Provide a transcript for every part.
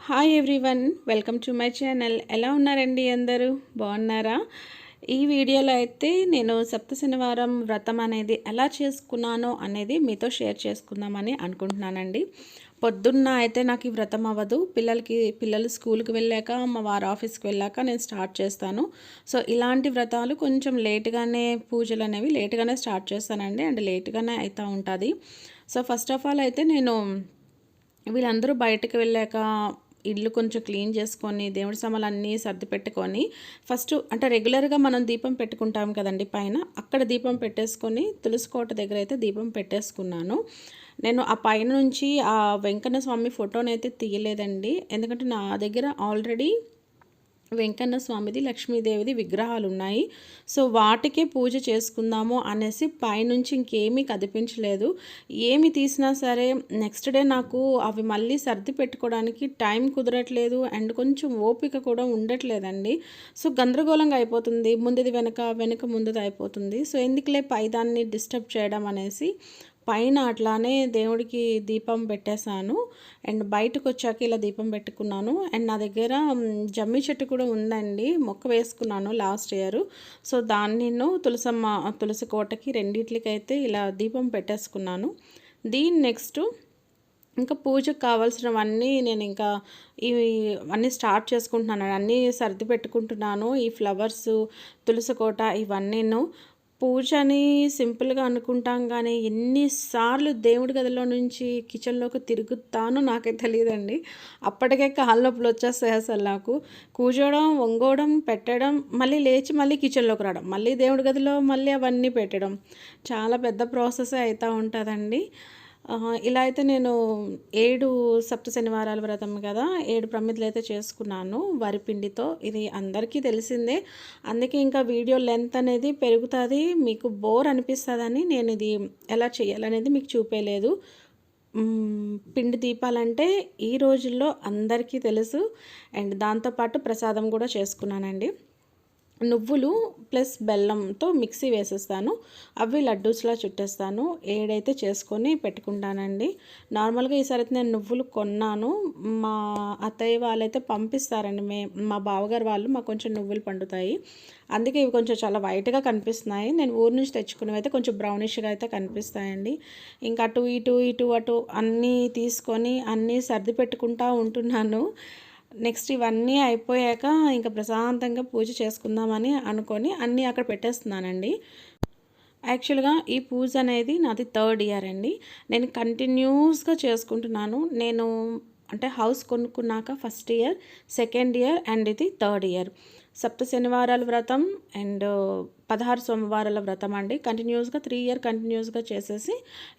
Hi everyone, welcome to my channel. ఎలా ఉన్నారండి? అందరూ బాగున్నారా? ఈ వీడియోలో అయితే నేను సప్త శనివారం వ్రతం అనేది ఎలా చేసుకున్నానో అనేది మీతో షేర్ చేసుకుందామని అనుకుంటున్నానండి. పొద్దున్న అయితే నాకు ఈ వ్రతం అవ్వదు. పిల్లలు స్కూల్కి వెళ్ళాక, మా వారు ఆఫీస్కి వెళ్ళాక నేను స్టార్ట్ చేస్తాను. సో ఇలాంటి వ్రతాలు కొంచెం లేట్గానే, పూజలు అనేవి లేట్గానే స్టార్ట్ చేస్తానండి. అండ్ లేట్గానే అవుతూ ఉంటుంది. సో ఫస్ట్ ఆఫ్ ఆల్ అయితే నేను వీళ్ళందరూ బయటకు వెళ్ళాక ఇల్లు కొంచెం క్లీన్ చేసుకొని, దేవుడి సామాన్లు అన్నీ సర్ది పెట్టుకొని, ఫస్ట్ అంటే రెగ్యులర్గా మనం దీపం పెట్టుకుంటాం కదండి పైన, అక్కడ దీపం పెట్టేసుకొని తులసి కోట దగ్గర అయితే దీపం పెట్టేసుకున్నాను. నేను ఆ పైన నుంచి ఆ వెంకన్న స్వామి ఫోటోనైతే తీయలేదండి. ఎందుకంటే నా దగ్గర ఆల్రెడీ వెంకన్న స్వామిది, లక్ష్మీదేవిది విగ్రహాలు ఉన్నాయి. సో వాటికే పూజ చేసుకుందాము అనేసి పైనుంచి ఇంకేమీ కదిపించలేదు. ఏమి తీసినా సరే నెక్స్ట్ డే నాకు అవి మళ్ళీ సర్ది పెట్టుకోవడానికి టైం కుదరట్లేదు. అండ్ కొంచెం ఓపిక కూడా ఉండట్లేదండి. సో గందరగోళంగా అయిపోతుంది. ముందుది వెనక, వెనక ముందుది అయిపోతుంది. సో ఎందుకులే పైదాన్ని డిస్టర్బ్ చేయడం అనేసి పైన అట్లానే దేవుడికి దీపం పెట్టేశాను. అండ్ బయటకు వచ్చాక ఇలా దీపం పెట్టుకున్నాను. అండ్ నా దగ్గర జమ్మి చెట్టు కూడా ఉందండి, మొక్క వేసుకున్నాను లాస్ట్ ఇయర్. సో దాన్ని తులసి కోటకి రెండిట్లకైతే ఇలా దీపం పెట్టేసుకున్నాను. దీని నెక్స్ట్ ఇంకా పూజకు కావాల్సినవన్నీ నేను ఇంకా ఇవి అన్నీ స్టార్ట్ చేసుకుంటున్నాను. అన్నీ సర్ది పెట్టుకుంటున్నాను. ఈ ఫ్లవర్స్, తులసి కోట ఇవన్నీను. పూజని సింపుల్గా అనుకుంటాం కానీ ఎన్నిసార్లు దేవుడి గదిలో నుంచి కిచెన్లోకి తిరుగుతానో నాకే తెలియదండి. అప్పటికే కాళ్ళ నొప్పులు వచ్చేస్తాయి అసలు నాకు. కూర్చోవడం, వంగోవడం, పెట్టడం, మళ్ళీ లేచి మళ్ళీ కిచెన్లోకి రావడం, మళ్ళీ దేవుడి గదిలో మళ్ళీ అవన్నీ పెట్టడం, చాలా పెద్ద ప్రాసెస్ అవుతూ ఉంటుందండి. ఇలా అయితే నేను 7 సప్త శనివారాల వ్రతం కదా, 7 ప్రమిదలు అయితే చేసుకున్నాను వరిపిండితో. ఇది అందరికీ తెలిసిందే. అందుకే ఇంకా వీడియో లెంత్ అనేది పెరుగుతుంది, మీకు బోర్ అనిపిస్తుందని నేను ఇది ఎలా చేయాలనేది మీకు చూపేయలేదు. పిండి దీపాలంటే ఈ రోజుల్లో అందరికీ తెలుసు. అండ్ దాంతోపాటు ప్రసాదం కూడా చేసుకున్నానండి. నువ్వులు ప్లస్ బెల్లంతో మిక్సీ వేసేస్తాను. అవి లడ్డూస్లా చుట్టేస్తాను. 7 అయితే చేసుకొని పెట్టుకుంటానండి. నార్మల్గా ఈసారి అయితే నేను నువ్వులు కొన్నాను. మా అత్తయ్య వాళ్ళైతే పంపిస్తారండి. మా బావగారు వాళ్ళు మాకు కొంచెం నువ్వులు పండుతాయి. అందుకే ఇవి కొంచెం చాలా వైట్గా కనిపిస్తున్నాయి. నేను ఊరు నుంచి తెచ్చుకునేవి అయితే కొంచెం బ్రౌనిష్గా అయితే కనిపిస్తాయండి. ఇంకా అటు ఇటు అటు అన్నీ తీసుకొని అన్నీ సర్ది పెట్టుకుంటూ ఉంటున్నాను. నెక్స్ట్ ఇవన్నీ అయిపోయాక ఇంకా ప్రశాంతంగా పూజ చేసుకుందామని అనుకొని అన్నీ అక్కడ పెట్టేస్తున్నానండి. యాక్చువల్గా ఈ పూజ అనేది నాది 3rd ఇయర్ అండి. నేను కంటిన్యూస్గా చేసుకుంటున్నాను. నేను అంటే హౌస్ కొనుక్కున్నాక first year, second year and ఇది 3rd ఇయర్. సప్త శనివారాల వ్రతం అండ్ 16 సోమవారాల వ్రతం అండి. కంటిన్యూస్గా 3 ఇయర్ కంటిన్యూస్గా చేసేసి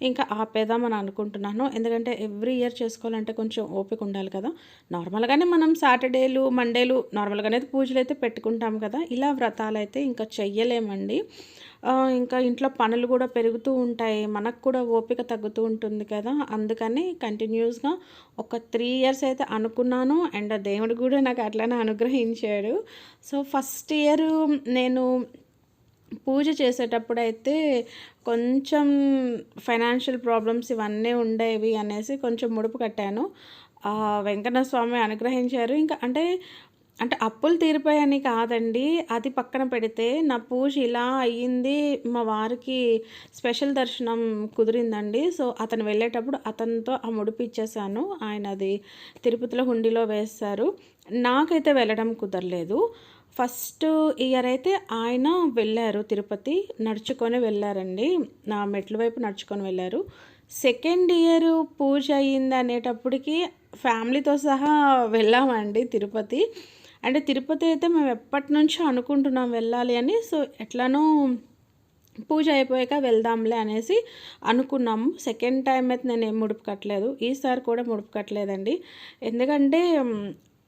ఇంకా ఆపేదామని అనుకుంటున్నాను. ఎందుకంటే ఎవ్రీ ఇయర్ చేసుకోవాలంటే కొంచెం ఓపిక ఉండాలి కదా. నార్మల్గానే మనం సాటర్డేలు, మండేలు నార్మల్గానే పూజలు అయితే పెట్టుకుంటాం కదా. ఇలా వ్రతాలు అయితే ఇంకా చెయ్యలేమండి. ఇంకా ఇంట్లో పనులు కూడా పెరుగుతూ ఉంటాయి, మనకు కూడా ఓపిక తగ్గుతూ ఉంటుంది కదా. అందుకని కంటిన్యూస్గా ఒక 3 ఇయర్స్ అయితే అనుకున్నాను. అండ్ దేవుడు కూడా నాకు అట్లనే అనుగ్రహించాడు. సో ఫస్ట్ ఇయర్ నేను పూజ చేసేటప్పుడు అయితే కొంచెం ఫైనాన్షియల్ ప్రాబ్లమ్స్ ఇవన్నీ ఉండేవి అనేసి కొంచెం ముడుపు కట్టాను. వెంకన్న స్వామి అనుగ్రహించారు. ఇంకా అంటే అప్పులు తీరిపోయాయని కాదండి, అది పక్కన పెడితే నా పూజ ఇలా అయ్యింది. మా వారికి స్పెషల్ దర్శనం కుదిరిందండి. సో అతను వెళ్ళేటప్పుడు అతనితో ఆ ముడుపు ఇచ్చేసాను. ఆయన అది తిరుపతిలో హుండీలో వేస్తారు. నాకైతే వెళ్ళడం కుదరలేదు. ఫస్ట్ ఇయర్ అయితే ఆయన వెళ్ళారు తిరుపతి, నడుచుకొని వెళ్ళారండి. నా మెట్ల వైపు నడుచుకొని వెళ్ళారు. సెకండ్ ఇయర్ పూజ అయ్యింది అనేటప్పటికి ఫ్యామిలీతో సహా వెళ్ళామండి తిరుపతి. అంటే తిరుపతి అయితే మేము ఎప్పటి నుంచో అనుకుంటున్నాం వెళ్ళాలి అని. సో ఎట్లానో పూజ అయిపోయాక వెళ్దాంలే అనేసి అనుకున్నాము. సెకండ్ టైం అయితే నేను ఏం ముడుపు కట్టలేదు. ఈసారి కూడా ముడుపు కట్టలేదండి. ఎందుకంటే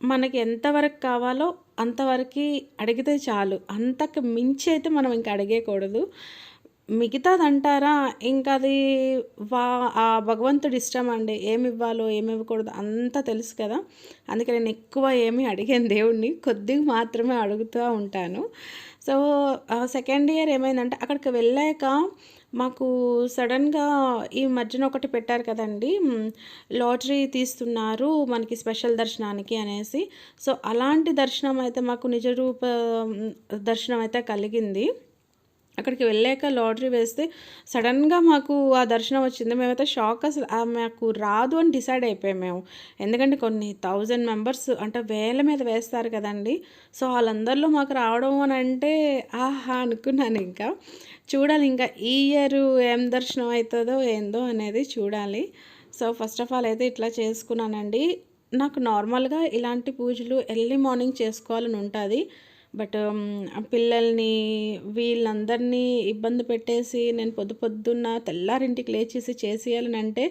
మనకి ఎంతవరకు కావాలో అంతవరకు అడిగితే చాలు, అంతకు మించి అయితే మనం ఇంకా అడిగేయకూడదు. మిగతాదంటారా ఇంకా అది ఆ భగవంతుడి ఇష్టం అండి. ఏమి ఇవ్వాలో ఏమి ఇవ్వకూడదు అంతా తెలుసు కదా. అందుకే నేను ఎక్కువ ఏమీ అడిగాను దేవుడిని, కొద్దిగా మాత్రమే అడుగుతూ ఉంటాను. సో సెకండ్ ఇయర్ ఏమైందంటే అక్కడికి వెళ్ళాక మాకు సడన్‌గా ఈ మధ్యన ఒకటి పెట్టారు కదండీ! లాటరీ తీస్తున్నారు మనకి స్పెషల్ దర్శనానికి అనేసి. సో, అలాంటి దర్శనం అయితే మాకు నిజ రూప దర్శనం అయితే కలిగింది. అక్కడికి వెళ్ళాక లాటరీ వేస్తే సడన్‌గా మాకు ఆ దర్శనం వచ్చింది. మేమైతే షాక్ అసలు. మాకు రాదు అని డిసైడ్ అయిపోయాం మేము. ఎందుకంటే కొన్ని 1000 మెంబర్స్ అంటే వేల మీద వేస్తారు కదండీ! సో, ఆళ్ళందరిలో మాకు రావడం అని అంటే ఆహా! అనుకున్నాను ఇంకా. చూడాలి ఇంకా ఈ ఇయరు ఏం దర్శనం అయితదో ఏందో అనేది చూడాలి. సో, ఫస్ట్ ఆఫ్ ఆల్ అయితే ఇట్లా చేసుకున్నానండి. నాకు నార్మల్‌గా ఇలాంటి పూజలు ఎర్లీ మార్నింగ్ చేసుకోవాలని ఉంటాది. బట్ పిల్లల్ని వీళ్ళందరినీ ఇబ్బంది పెట్టేసి నేను పొద్దున్న తెల్లారింటికి లేచేసి చేసేయాలనంటే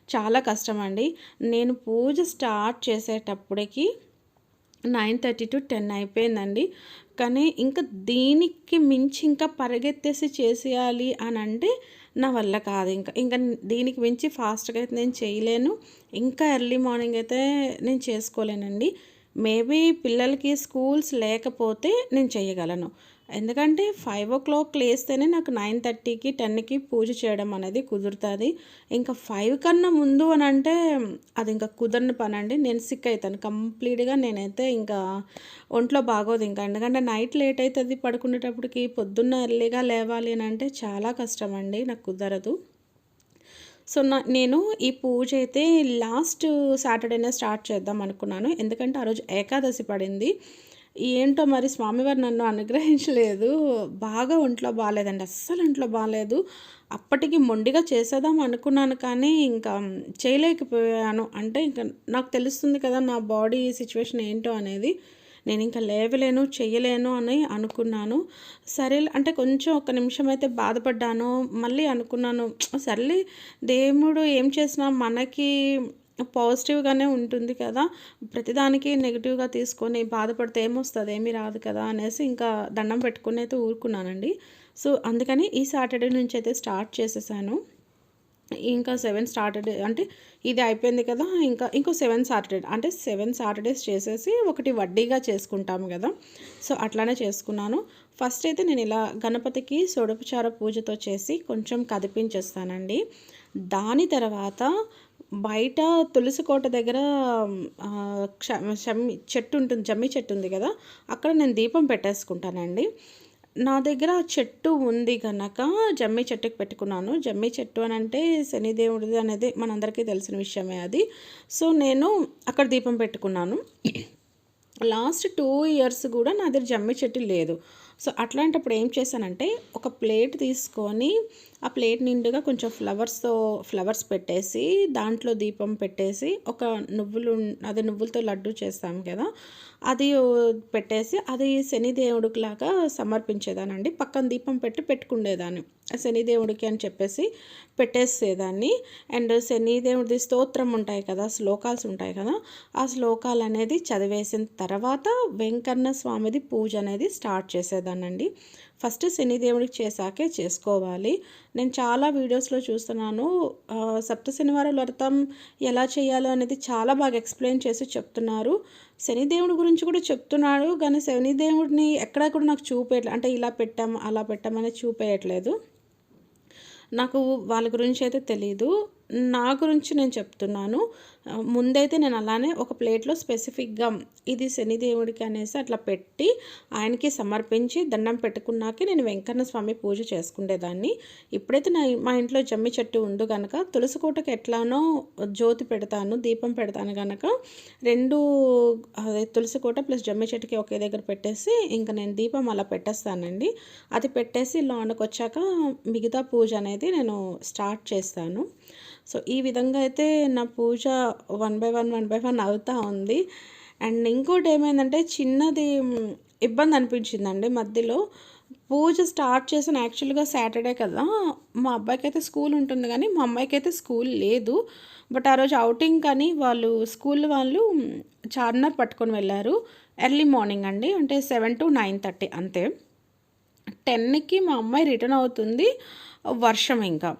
చాలా కష్టమండి. నేను పూజ స్టార్ట్ చేసేటప్పటికి 9:30-10 అయిపోయిందండి. కానీ ఇంకా దీనికి మించి ఇంకా పరిగెత్తేసి చేసేయాలి అనంటే నా వల్ల కాదు ఇంకా. ఇంకా దీనికి మించి ఫాస్ట్‌గా అయితే నేను చేయలేను. ఇంకా ఎర్లీ మార్నింగ్ అయితే నేను చేసుకోలేనండి. మేబీ పిల్లలకి స్కూల్స్ లేకపోతే నేను చేయగలను. ఎందుకంటే 5:00 లేస్తేనే నాకు 9:30కి, 10కి పూజ చేయడం అనేది కుదురుతది. ఇంకా 5 కన్నా ముందు అనంటే అది ఇంకా కుదరని పనండి. నేను సిక్ అయితాను కంప్లీట్‌గా. నేనైతే ఇంకా ఒంట్లో బాగోదు ఇంకా. ఎందుకంటే నైట్ లేట్ అయితది పడుకునేటప్పటికి. పొద్దున్న ఎర్లీగా లేవాలి అనంటే చాలా కష్టమండి. నాకు కుదరదు. సో, నేను ఈ పూజ అయితే లాస్ట్ సాటర్‌డేనే స్టార్ట్ చేద్దాం అనుకున్నాను. ఎందుకంటే ఆ రోజు ఏకాదశి పడింది. ఏంటో మరి స్వామివారు నన్ను అనుగ్రహించలేదు. బాగా ఒంట్లో బాలేదండి. అస్సలు ఒంట్లో బాలేదు. అప్పటికి మొండిగా చేసేద్దాం అనుకున్నాను కానీ ఇంకా చేయలేకపోయాను. అంటే ఇంక నాకు తెలుస్తుంది కదా! నా బాడీ సిట్యుయేషన్ ఏంటో అనేది. నేనింక లేవలేను, చెయ్యలేను అని అనుకున్నాను. సరేలే అంటే కొంచెం ఒక నిమిషం అయితే బాధపడ్డాను. మళ్ళీ అనుకున్నాను సర్లే దేవుడు ఏం చేసినా మనకి పాజిటివ్‌గానే ఉంటుంది కదా! ప్రతిదానికి నెగెటివ్‌గా తీసుకొని బాధపడితే ఏమొస్తది? ఏమీ రాదు కదా! అనేసి ఇంకా దండం పెట్టుకొని అయితే ఊరుకున్నానండి. సో, అందుకని ఈ సాటర్‌డే నుంచయితే స్టార్ట్ చేసేసాను. ఇంకా 7 సాటర్‌డే అంటే ఇది అయిపోయింది కదా! ఇంకో 7 సాటర్‌డే అంటే 7 సాటర్‌డేస్ చేసేసి ఒకటి వడ్డీగా చేసుకుంటాము గదా! సో, అట్లానే చేసుకున్నాను. ఫస్ట్ అయితే నేను ఇలా గణపతికి సోడపచార పూజతో చేసి కొంచెం కదిపించేస్తానండి. దాని తర్వాత బయట తులసి కోట దగ్గర షమ్మి చెట్టు ఉంటుంది. జమ్మి చెట్టు ఉంది గదా! అక్కడ నేను దీపం పెట్టేసుకుంటానండి. నా దగ్గర చెట్టు ఉంది గనక జమ్మి చెట్టుకి పెట్టుకున్నాను. జమ్మి చెట్టు అనంటే శనిదేవుడిది అనేది మనందరికీ తెలిసిన విషయమే అది. సో, నేను అక్కడ దీపం పెట్టుకున్నాను. లాస్ట్ 2 ఇయర్స్ గూడా నా దగ్గర జమ్మి చెట్టు లేదు. సో, అట్లాంటప్పుడు ఏం చేశానంటే, ఒక ప్లేట్ తీసుకొని, ఆ ప్లేట్ నిండుగా కొంచెం ఫ్లవర్స్ పెట్టేసి, దాంట్లో దీపం పెట్టేసి, ఒక నువ్వులతో లడ్డూ చేస్తాం కదా! అది పెట్టేసి, అది శనిదేవుడికిలాగా సమర్పించేదానండి. పక్కన దీపం పెట్టుకుండేదాన్ని. శనిదేవుడికి అని చెప్పేసి పెట్టేసేదాన్ని. అండ్ శనిదేవుడిది స్తోత్రం ఉంటాయి కదా! శ్లోకాలు ఉంటాయి కదా! ఆ శ్లోకాలనేది చదివేసిన తర్వాత వెంకన్న స్వామిది పూజ అనేది స్టార్ట్ చేసేదాన్నండి. ఫస్ట్ శనిదేవుడికి చేశాకే చేసుకోవాలి. నేను చాలా వీడియోస్‌లో చూస్తున్నాను. సప్త శనివారాల వ్రతం ఎలా చేయాలో అనేది చాలా బాగా ఎక్స్‌ప్లెయిన్ చేసి చెప్తున్నారు. శనిదేవుడి గురించి కూడా చెప్తున్నాడు. కానీ శనిదేవుడిని ఎక్కడా కూడా నాకు చూపియట్లే. అంటే ఇలా పెట్టాం, అలా పెట్టామని చూపియట్లేదు. నాకు వాళ్ళ గురించయితే తెలీదు. నా గురించి నేను చెప్తున్నాను. ముందైతే నేను అలానే ఒక ప్లేట్‌లో స్పెసిఫిక్‌గా ఇది శనిదేవుడికి అనేసి అట్లా పెట్టి, ఆయనకి సమర్పించి దండం పెట్టుకున్నాకే నేను వెంకన్న స్వామి పూజ చేసుకునేదాన్ని. ఇప్పుడైతే మా ఇంట్లో జమ్మి చెట్టు ఉంది గనక తులసి కోటకి ఎట్లానో జ్యోతి పెడతాను, దీపం పెడతాను గనక 2 అదే తులసి కోట ప్లస్ జమ్మి చెట్టుకి ఒకే దగ్గర పెట్టేసి ఇంక నేను దీపం అలా పెట్టేస్తానండి. అది పెట్టేసి లోనకొచ్చాక మిగతా పూజ అనేది నేను స్టార్ట్ చేస్తాను. సో, ఈ విధంగా అయితే నా పూజ వన్ బై వన్ అవుతా ఉంది. అండ్ ఇంకోటేమైందంటే చిన్నది ఇబ్బంది అనిపించిందండి మధ్యలో. పూజ స్టార్ట్ చేసిన యాక్చువల్‌గా సాటర్‌డే కదా! మా అబ్బాయికైతే స్కూల్ ఉంటుంది గానీ, మా అమ్మాయికైతే స్కూల్ లేదు. బట్ ఆ రోజు ఔటింగ్ కానీ స్కూల్ వాళ్ళు చార్మినార్ పట్టుకొని వెళ్లారు. ఎర్లీ మార్నింగ్ అండి. అంటే 7-9:30 అంతే. 10కి మా అమ్మాయి రిటర్న్ అవుతుంది. వర్షం ఇంకా.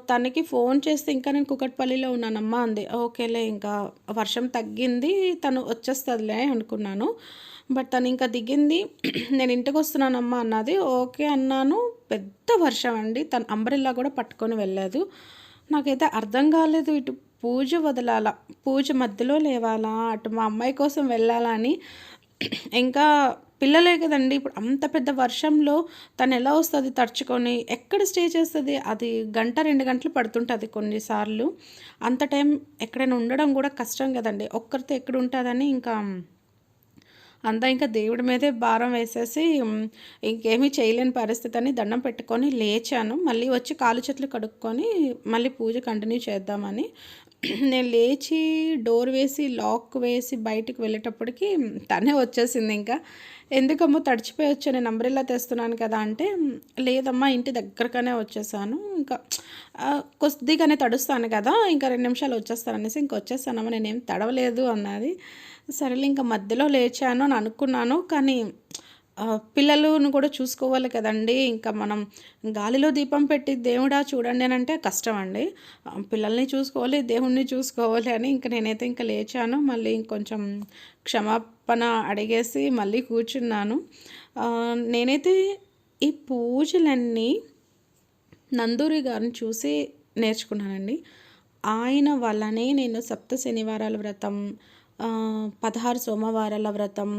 తనకి ఫోన్ చేస్తే ఇంకా నేను కూకట్పల్లిలో ఉన్నానమ్మా అంది. ఓకేలే ఇంకా వర్షం తగ్గింది. తను వచ్చేస్తదిలే అనుకున్నాను. బట్ తను ఇంకా దిగింది. నేను ఇంటికి వస్తున్నానమ్మా అన్నది. ఓకే అన్నాను. పెద్ద వర్షం అండి. తను అంబ్రెల్లా కూడా పట్టుకొని వెళ్ళలేదు. నాకైతే అర్థం కాలేదు. ఇటు పూజ వదలాలా, పూజ మధ్యలో లేవాలా, అటు మా అమ్మాయి కోసం వెళ్ళాలా అని. ఇంకా పిల్లలే కదండి, ఇప్పుడు అంత పెద్ద వర్షంలో తను ఎలా వస్తుంది తడుచుకొని, ఎక్కడ స్టే చేస్తుంది? అది గంట 2 గంటలు పడుతుంటుంది కొన్నిసార్లు. అంత టైం ఎక్కడైనా ఉండడం కూడా కష్టం కదండి. ఒక్కరితో ఎక్కడ ఉంటుందని ఇంకా అంతా ఇంకా దేవుడి మీదే భారం వేసేసి ఇంకేమీ చేయలేని పరిస్థితి అని దండం పెట్టుకొని లేచాను. మళ్ళీ వచ్చి కాళ్ళు చేతులు కడుక్కొని మళ్ళీ పూజ కంటిన్యూ చేద్దామని నేను లేచి డోర్ వేసి లాక్ వేసి బయటికి వెళ్ళేటప్పటికి తనే వచ్చేసింది. ఇంకా ఎందుకమ్మో తడిచిపోయి వచ్చా, నేను అంబ్రెల్లా తెస్తున్నాను కదా అంటే, లేదమ్మా ఇంటి దగ్గరగానే వచ్చేసాను, ఇంకా కొద్దిగానే తడుస్తాను కదా, ఇంకా 2 నిమిషాలు వచ్చేస్తాను అనేసి ఇంక వచ్చేసానమ్మా, నేనేం తడవలేదు అన్నది. సరేలే ఇంకా మధ్యలో లేచాను అని అనుకున్నాను. కానీ పిల్లలను కూడా చూసుకోవాలి కదండీ. ఇంకా మనం గాలిలో దీపం పెట్టి దేవుడా చూడండి అని అంటే కష్టం అండి. పిల్లల్ని చూసుకోవాలి, దేవుణ్ణి చూసుకోవాలి అని ఇంక నేనైతే ఇంకా లేచాను. మళ్ళీ ఇంకొంచెం క్షమాపణ అడిగేసి మళ్ళీ కూర్చున్నాను. నేనైతే ఈ పూజలన్నీ నందూరి గారిని చూసి నేర్చుకున్నానండి. ఆయన వల్లనే నేను సప్త శనివారాల వ్రతం, 16 సోమవారాల వ్రతం,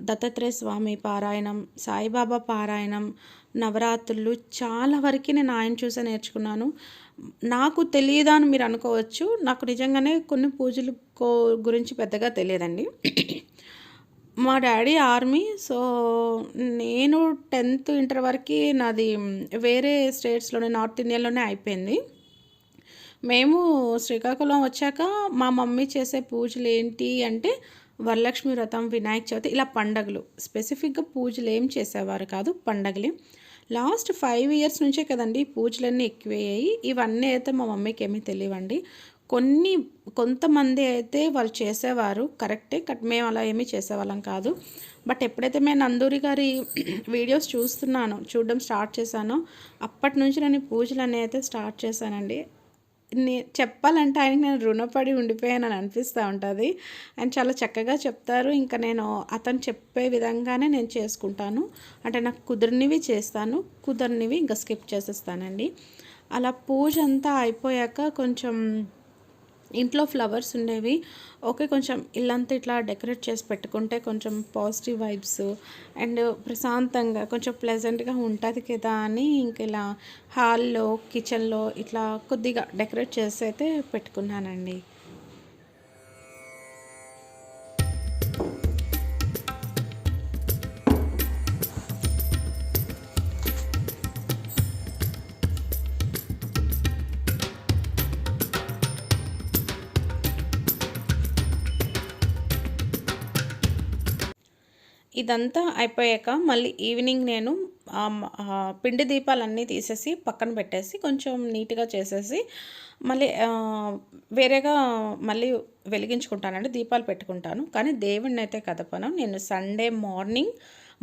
దత్తాత్రేయ స్వామి పారాయణం, సాయిబాబా పారాయణం, నవరాత్రులు చాలా వరకు నేను ఆయన చూసే నేర్చుకున్నాను. నాకు తెలియదా అని మీరు అనుకోవచ్చు. నాకు నిజంగానే కొన్ని పూజలు గురించి పెద్దగా తెలియదండి. మా డాడీ ఆర్మీ. సో నేను 10th ఇంటర్ వరకు నాది వేరే స్టేట్స్లోనే, నార్త్ ఇండియాలోనే అయిపోయింది. మేము శ్రీకాకుళం వచ్చాక మా మమ్మీ చేసే పూజలు ఏంటి అంటే వరలక్ష్మి వ్రతం, వినాయక చవితి, ఇలా పండగలు. స్పెసిఫిక్గా పూజలు ఏం చేసేవారు కాదు, పండగలే. లాస్ట్ 5 ఇయర్స్ నుంచే కదండి పూజలన్నీ ఎక్కువయ్యాయి. ఇవన్నీ అయితే మా మమ్మీకి ఏమీ తెలియవండి. కొంతమంది అయితే వాళ్ళు చేసేవారు కరెక్టే, మేము అలా ఏమీ చేసేవాళ్ళం కాదు. బట్ ఎప్పుడైతే నేను నందూరి గారి వీడియోస్ చూడడం స్టార్ట్ చేశానో అప్పటి నుంచి నేను పూజలు అనేవి అయితే స్టార్ట్ చేశానండి. చెప్పాలంటే ఆయనకి నేను రుణపడి ఉండిపోయానని అనిపిస్తూ ఉంటుంది. ఆయన చాలా చక్కగా చెప్తారు. ఇంకా నేను అతను చెప్పే విధంగానే నేను చేసుకుంటాను. అంటే నాకు కుదిరినవి చేస్తాను, కుదరనివి ఇంకా స్కిప్ చేసేస్తానండి. అలా పూజ అంతా అయిపోయాక కొంచెం ఇంట్లో ఫ్లవర్స్ ఉండేవి. ఓకే, కొంచెం ఇల్లంతా ఇట్లా డెకరేట్ చేసి పెట్టుకుంటే కొంచెం పాజిటివ్ వైబ్స్ అండ్ ప్రశాంతంగా కొంచెం ప్లెజెంట్గా ఉంటుంది కదా అని ఇంక ఇలా హాల్లో, కిచెన్లో ఇట్లా కొద్దిగా డెకరేట్ చేసి అయితే పెట్టుకున్నానండి. ఇదంతా అయిపోయాక మళ్ళీ ఈవినింగ్ నేను పిండి దీపాలన్నీ తీసేసి పక్కన పెట్టేసి కొంచెం నీట్గా చేసేసి మళ్ళీ వేరేగా మళ్ళీ వెలిగించుకుంటానండి, దీపాలు పెట్టుకుంటాను. కానీ దేవుడిని అయితే కదపను. నేను సండే మార్నింగ్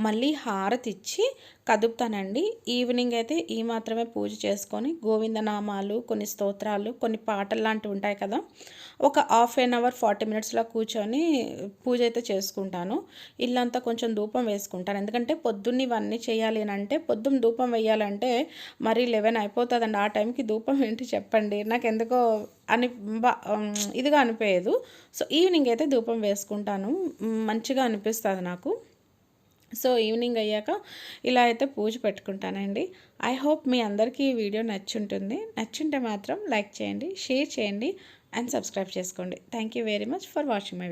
మళ్ళీ హారతి ఇచ్చి కదుపుతానండి. ఈవినింగ్ అయితే ఈ మాత్రమే పూజ చేసుకొని గోవిందనామాలు, కొన్ని స్తోత్రాలు, కొన్ని పాటలు లాంటివి ఉంటాయి కదా, ఒక హాఫ్ అన్ అవర్ 40 మినిట్స్లో కూర్చొని పూజ అయితే చేసుకుంటాను. ఇల్లంతా కొంచెం ధూపం వేసుకుంటాను. ఎందుకంటే పొద్దున్న ఇవన్నీ చేయాలి అని అంటే, పొద్దున్న ధూపం వేయాలంటే మరి 11 అయిపోతుందండి. ఆ టైంకి ధూపం ఏంటి చెప్పండి, నాకు ఎందుకో అని ఇదిగా అనిపించదు. సో ఈవినింగ్ అయితే ధూపం వేసుకుంటాను, మంచిగా అనిపిస్తుంది నాకు. సో ఈవినింగ్ అయ్యాక ఇలా అయితే పూజ పెట్టుకుంటానండి. ఐ హోప్ మీ అందరికీ ఈ వీడియో నచ్చుంటుంది. నచ్చుంటే మాత్రం లైక్ చేయండి, షేర్ చేయండి అండ్ సబ్స్క్రైబ్ చేసుకోండి. Thank you very much for watching my video.